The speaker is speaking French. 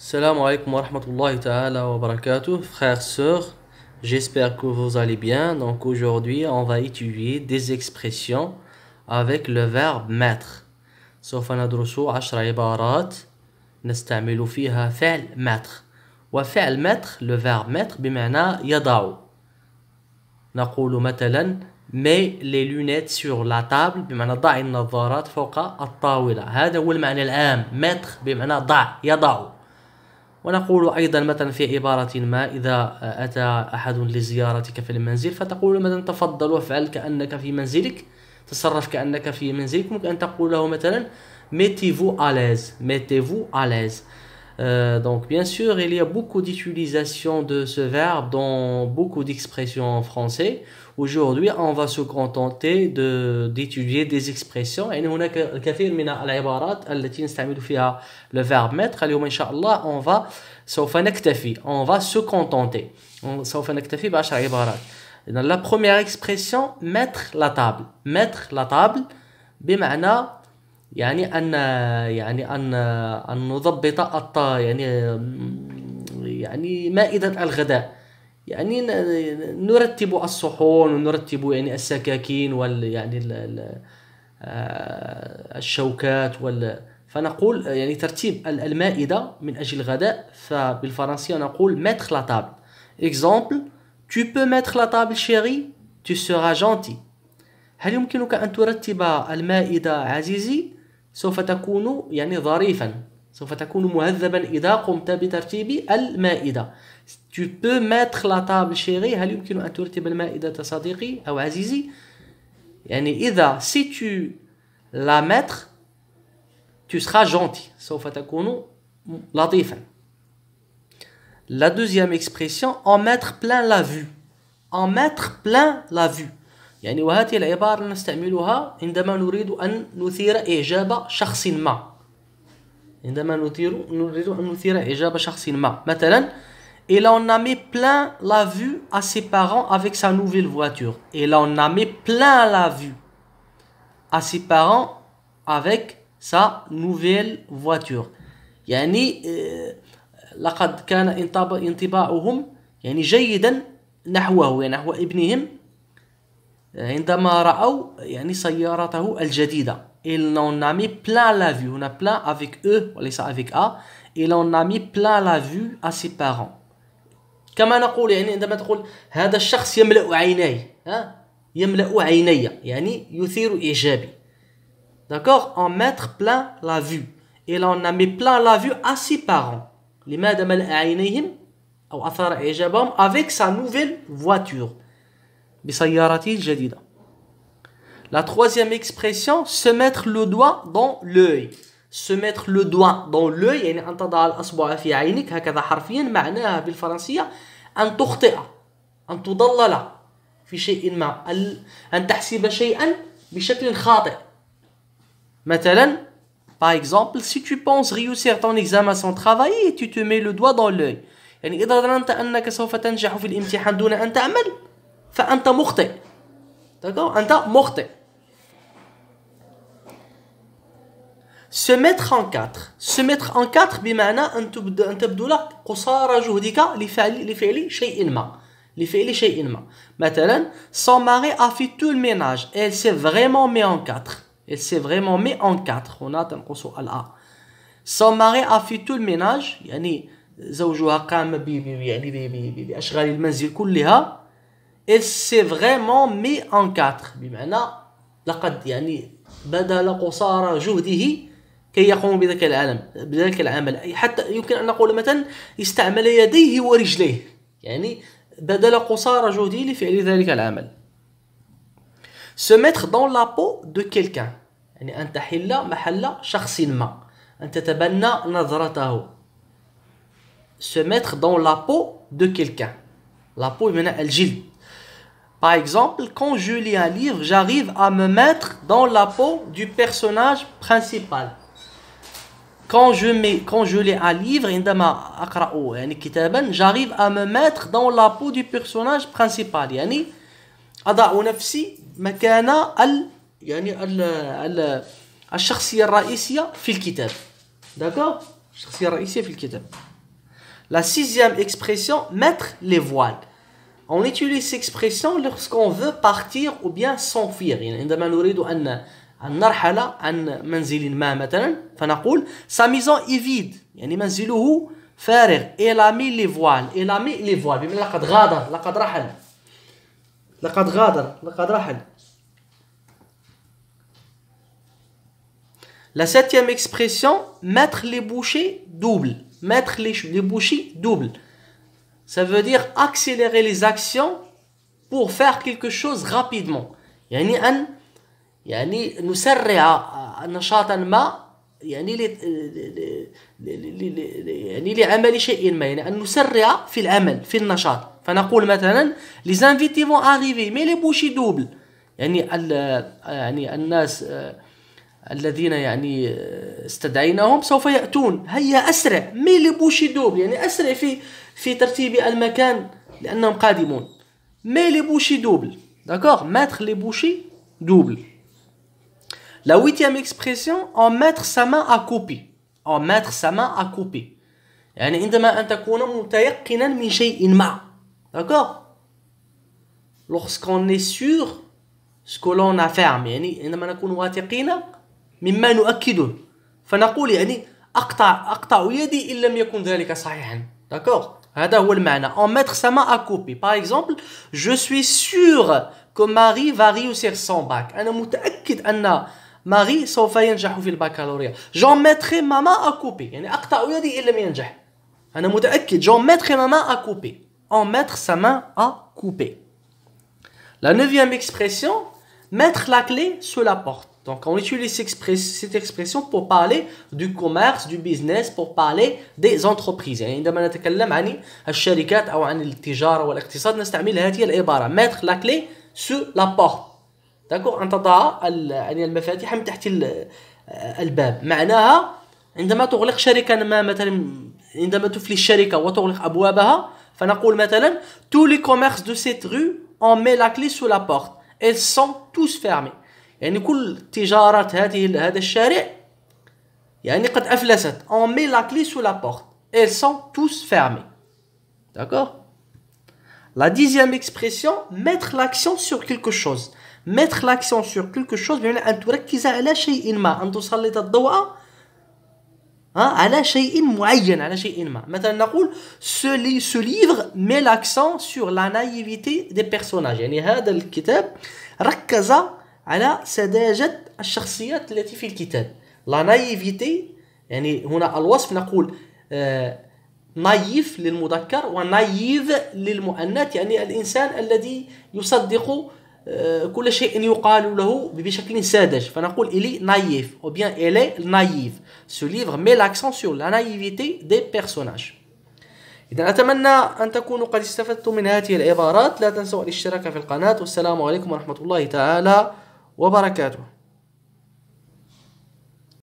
Salam alaikum wa rahmatullahi ta'ala wa barakatuh, frères, sœurs, j'espère que vous allez bien. Donc aujourd'hui, on va étudier des expressions avec le verbe mettre. سوف ندرس 10 عبارات نستعمل فيها فعل mettre. وفعل mettre, le verbe mettre بمعنى يضع. نقول مثلا mets les lunettes sur la table بمعنى ضع النظارات فوق الطاولة. هذا هو المعنى العام. mettre بمعنى ضع يضع. ونقول أيضا مثلا في عبارة ما إذا أتى أحد لزيارتك في المنزل فتقول مثلا تفضل وافعل كأنك في منزلك، تصرف كأنك في منزلك. ممكن أن تقول له مثلا mettez-vous à l'aise, mettez-vous à l'aise. Donc bien sûr il y a beaucoup d'utilisation de ce verbe dans beaucoup d'expressions en français. Aujourd'hui on va se contenter d'étudier des expressions. يعني هناك الكثير من العبارات التي نستعمل فيها le verbe mettre. اليوم إن شاء الله سوف نكتفي, on va se contenter. سوف نكتفي ب10 عبارات. La première expression, mettre la table. Mettre la table بمعنى يعني أن نضبط يعني مائدة الغداء. يعني نرتب الصحون ونرتب يعني السكاكين الشوكات فنقول يعني ترتيب المائدة من أجل الغداء. فبالفرنسية نقول mettre la table. Exemple, tu peux mettre la table chérie, tu seras gentil. هل يمكنك أن ترتب المائدة عزيزي؟ سوف تكون يعني ظريفا, سوف تكون مهذبا إذا قمت بترتيب المائدة. Tu peux mettre la table chérie, هل يمكن أن ترتب المائدة صديقي أو عزيزي؟ يعني إذا si tu la mettre, tu seras gentil, سوف تكون لطيفا. La deuxième expression, en mettre plein la vue. En mettre plein la vue. يعني وهذه العبارة نستعملها عندما نريد أن نثير إعجاب شخص ما. عندما نريد أن نثير إعجاب شخص ما. مثلا, il en a mis plein la vue à ses parents avec sa nouvelle voiture. Il en a mis plein la vue à ses parents avec sa nouvelle voiture. يعني لقد كان انطباعهم يعني جيدا نحوه, يعني نحو ابنهم عندما رأوا يعني سيارته الجديدة. Il en a mis plein la vue. هنا plein avec E وليس avec A. Il en a mis plein la vue à ses parents. كما نقول يعني عندما تقول هذا الشخص يملأ عيني, يملأ عيني يعني يثير إعجابي. D'accord? En mettre plein la vue. Il en a mis plein la vue à ses parents. لماذا ملأ عينيهم أو أثار إعجابهم avec sa nouvelle voiture, بسيارته الجديدة. La troisième expression, se mettre le doigt dans l'œil. Se mettre le doigt dans l'œil يعني أن تضع الأصبع في عينك هكذا حرفيا. معناها بالفرنسية أن تخطئ, أن تضلل في شيء ما, أن تحسب شيئا بشكل خاطئ. مثلا, par exemple, si tu penses réussir ton examen sans travailler, tu te mets le doigt dans l'œil. يعني إذا ظننت أنك سوف تنجح في الامتحان دون أن تعمل فأنت مخطئ. d'accord? أنت مخطئ. Se mettre en quatre. Se mettre en quatre بمعنى أن تبذل قصارى جهدك لفعل شيء ما. لفعل شيء ما. مثلا, son mari a fait tout le ménage. Elle s'est vraiment mis en quatre. Elle s'est vraiment mis en quatre. هنا تنقص الأ. Son mari a fait tout le ménage. يعني زوجها قام بأشغال المنزل كلها. Elle s'est vraiment mis en quatre. بمعنى لقد يعني بذل قصارى جهده كي يقوم بذلك العمل. أي حتى يمكن أن نقول مثلا استعمل يديه ورجليه, يعني بذل قصارى جهده لفعل ذلك العمل. Se mettre dans la peau de quelqu'un, يعني أن تحل محل شخص ما, أن تتبنى نظرته. Se mettre dans la peau de quelqu'un. La peau بمعنى الجلد. Par exemple, quand je lis un livre, j'arrive à me mettre dans la peau du personnage principal. Quand je lis un livre, عندما أقرأ يعني كتابا, j'arrive à me mettre dans la peau du personnage principal. يعني أضع نفسي مكان الشخصية الرئيسية في الكتاب. d'accord? الشخصية الرئيسية في الكتاب. La sixième expression, mettre les voiles. On utilise cette expression lorsqu'on veut partir ou bien s'enfuir. يعني عندما نريد أن نرحل عن منزل ما مثلا فنقول sa maison est vide يعني منزله فارغ. Il a mis les voiles. Il a mis les voiles. بمعنى لقد غادر لقد رحل لقد غادر لقد رحل. La septième expression, mettre les bouchées doubles. Mettre les bouchées doubles. Ça veut dire accélérer les actions pour faire quelque chose rapidement. يعني نسرع نشاطا ما يعني لعمل شيء ما يعني أن نسرع في العمل في النشاط. فنقول مثلا les invités vont arriver mais les bouchées doubles. يعني الناس الذين يعني استدعيناهم سوف يأتون هيا أسرع مي لي بوشي دوبل يعني أسرع في ترتيب المكان لأنهم قادمون مي لي بوشي دوبل d'accord mettre les bouchées doubles. La huitième expression en mettre sa main à couper en mettre sa main à couper يعني عندما أن تكون متيقنا من شيء ما d'accord lorsqu'on est sûr ce que l'on affirme يعني عندما نكون واثقين مما نؤكده فنقول يعني أقطع يدي إن لم يكن ذلك صحيحا d'accord هذا هو المعنى en mettre sa main à couper. Par exemple je suis sûr que Marie va réussir son bac. أنا متأكد أن ماري سوف ينجح في البكالوريا. j'en mettrai ma main à couper يعني أقطع يدي إن لم ينجح. أنا متأكد j'en mettrai ma main à couper. en mettre sa main à couper. La neuvième expression, mettre la clé sous la porte. Donc on utilise cette expression pour parler du commerce, du business, pour parler des entreprises. يعني عندما نتكلم عن الشركات أو عن التجارة والاقتصاد نستعمل هذه العبارة mettre la clé sous la porte. d'accord أن تضع يعني المفاتيح من تحت الباب. معناها عندما تغلق شركة ما مثلا عندما تفلي الشركة وتغلق أبوابها فنقول مثلا tous les commerces de cette rue on met la clé sous la porte. Ils sont tous fermés. يعني كل تجارات هذا الشارع يعني قد أفلست. On met la clé sous la porte. Ils sont tous fermés. D'accord? La dixième expression, mettre l'accent sur quelque chose. Mettre l'accent sur quelque chose بمعنى أن تركز على شيء ما. أن تسلط الضوء على شيء معين على شيء ما. مثلا نقول ce livre met l'accent sur la naïveté des personnages. يعني هذا الكتاب ركز على سذاجة الشخصيات التي في الكتاب. لا نايفيتي يعني هنا الوصف نقول نايف للمذكر ونايف للمؤنث يعني الإنسان الذي يصدق كل شيء يقال له بشكل ساذج فنقول إلي نايف ou bien elle est naïve. Ce livre met l'accent sur la naïveté des personnages. إذا أتمنى أن تكونوا قد استفدتم من هذه العبارات. لا تنسوا الاشتراك في القناة والسلام عليكم ورحمة الله تعالى وبركاته.